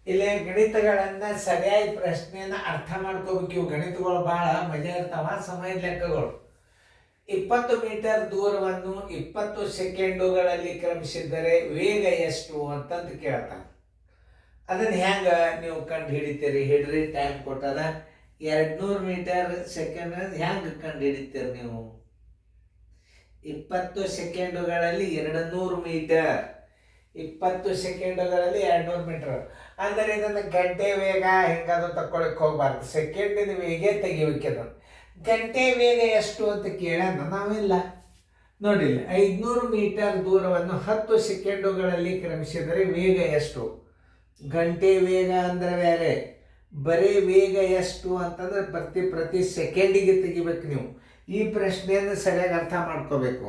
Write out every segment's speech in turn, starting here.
ಇಲ್ಲಿ ಗಣಿತಗಳನ್ನ ಸರಿಯಾಗಿ ಪ್ರಶ್ನೆಯನ್ನ ಅರ್ಥ ಮಾಡ್ಕೋಬೇಕು. ಇವು ಗಣಿತಗಳು ಬಹಳ ಮಜಾ ಇರ್ತಾವ. ಸಮಯದ ಲೆಕ್ಕಗಳು. 20 ಮೀಟರ್ ದೂರವನ್ನು 20 ಸೆಕೆಂಡುಗಳಲ್ಲಿ ಕ್ರಮಿಸಿದರೆ ವೇಗ ಎಷ್ಟು ಅಂತಂದು ಕೇಳ್ತಾನೆ. ಅದನ್ನ ಹೆಂಗ ನೀವು ಕಂಡು ಹಿಡಿತೀರಿ? ಹಿಡ್ರಿ, ಟೈಮ್ ಕೊಟ್ಟದ 200 ಮೀಟರ್ ಸೆಕೆಂಡ್. ಹೆಂಗ ಕಂಡು ಹಿಡಿತೀರಿ ನೀವು? 20 ಸೆಕೆಂಡುಗಳಲ್ಲಿ 200 ಮೀಟರ್, 20 ಸೆಕೆಂಡುಗಳಲ್ಲಿ 200 ಮೀಟರ್ ಅಂದರೆ ಇದನ್ನು ಗಂಟೆ ವೇಗ ಹಿಂಗಾದ್ರು ತಕ್ಕೊಳಕ್ಕೆ ಹೋಗ್ಬಾರ್ದು. ಸೆಕೆಂಡಿನ ವೇಗ ತೆಗಿಬೇಕದ. ಗಂಟೆ ವೇಗ ಎಷ್ಟು ಅಂತ ಕೇಳೋಣ ನಾವಿಲ್ಲ. ನೋಡಿಲ್ಲ, 500 ಮೀಟರ್ ದೂರವನ್ನು 10 ಸೆಕೆಂಡುಗಳಲ್ಲಿ ಕ್ರಮಿಸಿದರೆ ವೇಗ ಎಷ್ಟು? ಗಂಟೆ ವೇಗ ಅಂದರೆ ಬೇರೆ, ಬರೀ ವೇಗ ಎಷ್ಟು ಅಂತಂದ್ರೆ ಪ್ರತಿ ಸೆಕೆಂಡಿಗೆ ತೆಗಿಬೇಕು ನೀವು. ಈ ಪ್ರಶ್ನೆಯನ್ನು ಸರಿಯಾಗಿ ಅರ್ಥ ಮಾಡ್ಕೋಬೇಕು.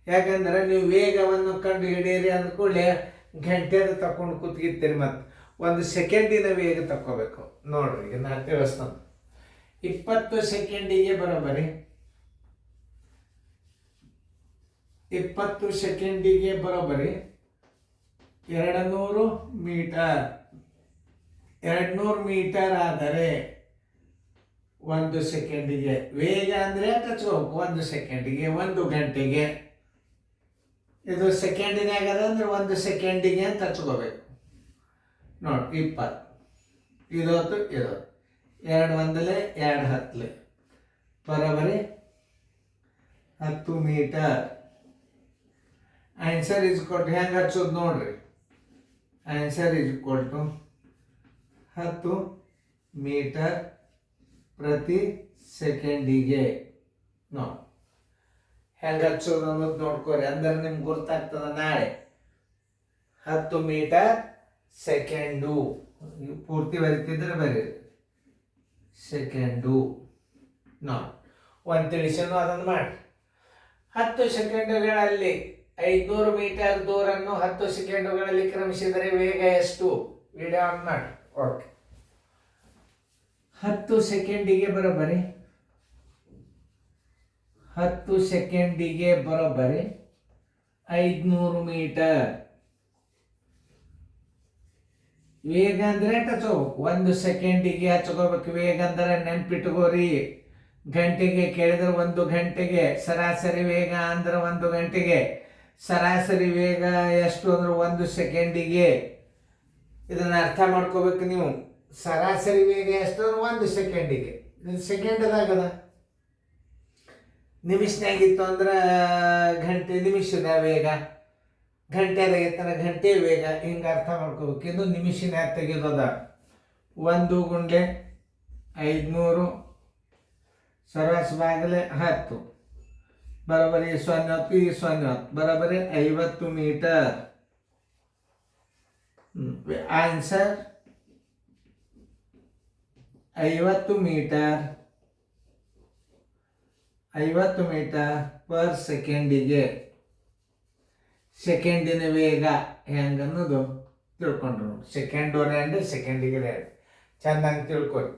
ಯಾಕಂದ್ರೆ ನೀವು ವೇಗವನ್ನು ಕಂಡು ಹಿಡಿಯಿರಿ ಅಂದ್ಕೂಡಲೇ ಗಂಟೆದ ತಕೊಂಡು ಕೂತ್ಗಿರ್ತೀರಿ. ಮತ್ತು 1 ಸೆಕೆಂಡಿನ ವೇಗ ತಕ್ಕೋಬೇಕು. ನೋಡ್ರಿ, ಈಗ ನಾನು ತಿಳಿಸ್ತಾನೆ. 20 ಸೆಕೆಂಡಿಗೆ ಬರೋಬರಿ 20 ಸೆಕೆಂಡಿಗೆ ಬರೋಬರಿ 200 ಮೀಟರ್. 200 ಮೀಟರ್ ಆದರೆ 1 ಸೆಕೆಂಡಿಗೆ ವೇಗ ಅಂದರೆ ಹಚ್ಕೋಬೇಕು. 1 ಸೆಕೆಂಡಿಗೆ, 1 ಗಂಟೆಗೆ. ಇದು ಸೆಕೆಂಡಿನಾಗ ಅದಂದ್ರೆ 1 ಸೆಕೆಂಡಿಗೆ ಅಂತ ಹಚ್ಕೋಬೇಕು. ನೋಡಿ, 20 ಇದೊತ್ತು ಇದು 2 ಒಂದಲೆ 2 ಹತ್ತಲೆ ಬರೋಬರಿ 10 ಮೀಟರ್. ಆನ್ಸರ್ ಇಸ್ ಕೊಟ್ಟು ಹೆಂಗೆ ಹಚ್ಚೋದು ನೋಡ್ರಿ. ಆನ್ಸರ್ ಇಸ್ ಕೊಟ್ಟು 10 ಮೀಟರ್ ಪ್ರತಿ ಸೆಕೆಂಡಿಗೆ. ನೋಡಿ ಹೆಂಗೆ ಹಚ್ಚೋದು ಅನ್ನೋದು ನೋಡ್ಕೋರಿ. ಅಂದ್ರೆ ನಿಮ್ಗೆ ಗೊತ್ತಾಗ್ತದ ನಾಳೆ. 10 ಮೀಟರ್ ಸೆಕೆಂಡು ಪೂರ್ತಿ ಬರೀತಿದ್ರೆ ಬರೀ ಸೆಕೆಂಡು. ನೋಡಿ, ಒಂದು ತಿಳಿಸನು ಅದನ್ನು ಮಾಡಿ. 10 ಸೆಕೆಂಡುಗಳಲ್ಲಿ 500 ಮೀಟರ್ ದೂರನ್ನು 10 ಸೆಕೆಂಡುಗಳಲ್ಲಿ ಕ್ರಮಿಸಿದರೆ ವೇಗ ಎಷ್ಟು? ವಿಡಿಯೋ ಆನ್ ಮಾಡಿ. ಓಕೆ. 10 ಸೆಕೆಂಡಿಗೆ ಬರೋಬರಿ 10 ಸೆಕೆಂಡಿಗೆ ಬರೋಬರಿ 500 ಮೀಟರ್. ವೇಗ ಅಂದರೆ ಹಚ್ಕೋಬೇಕು. 1 ಸೆಕೆಂಡಿಗೆ ಹಚ್ಕೋಬೇಕು. ವೇಗ ಅಂದರೆ ನೆನ್ಪಿಟ್ಕೋರಿ. ಗಂಟೆಗೆ ಕೇಳಿದ್ರೆ 1 ಗಂಟೆಗೆ ಸರಾಸರಿ ವೇಗ ಅಂದ್ರೆ 1 ಗಂಟೆಗೆ ಸರಾಸರಿ ವೇಗ ಎಷ್ಟು ಅಂದ್ರೆ 1 ಸೆಕೆಂಡಿಗೆ. ಇದನ್ನು ಅರ್ಥ ಮಾಡ್ಕೋಬೇಕು ನೀವು. ಸರಾಸರಿ ವೇಗ ಎಷ್ಟು ಅಂದ್ರೆ 1 ಸೆಕೆಂಡಿಗೆ. ಇದು ಸೆಕೆಂಡ್ದಾಗದ. ನಿಮಿಷನಾಗಿತ್ತು ಅಂದ್ರೆ ಗಂಟೆ ನಿಮಿಷದ ವೇಗ, ಗಂಟೆದಾಗಿತ್ತಂದ್ರೆ ಗಂಟೆ ವೇಗ. ಹಿಂಗೆ ಅರ್ಥ ಮಾಡ್ಕೋಬೇಕು. ಇದು ನಿಮಿಷನ ತೆಗೆದದ. 1 ಗುಂಡ್ಲೆ 500 ಸರಾಸ ಬಾಗಲೆ 10 ಬರೋಬರಿ 0 ಬರೋಬರಿ 50 metre. Answer 50 metre. 50 metre per ಸೆಕೆಂಡಿಗೆ. ಸೆಕೆಂಡಿನ ವೇಗ ಹೆಂಗನ್ನೋದು ತಿಳ್ಕೊಂಡ್ರು. ಸೆಕೆಂಡ್ ಅಂದರೆ ಸೆಕೆಂಡಿಗೆ ಚಂದಂಗೆ ತಿಳ್ಕೊರಿ.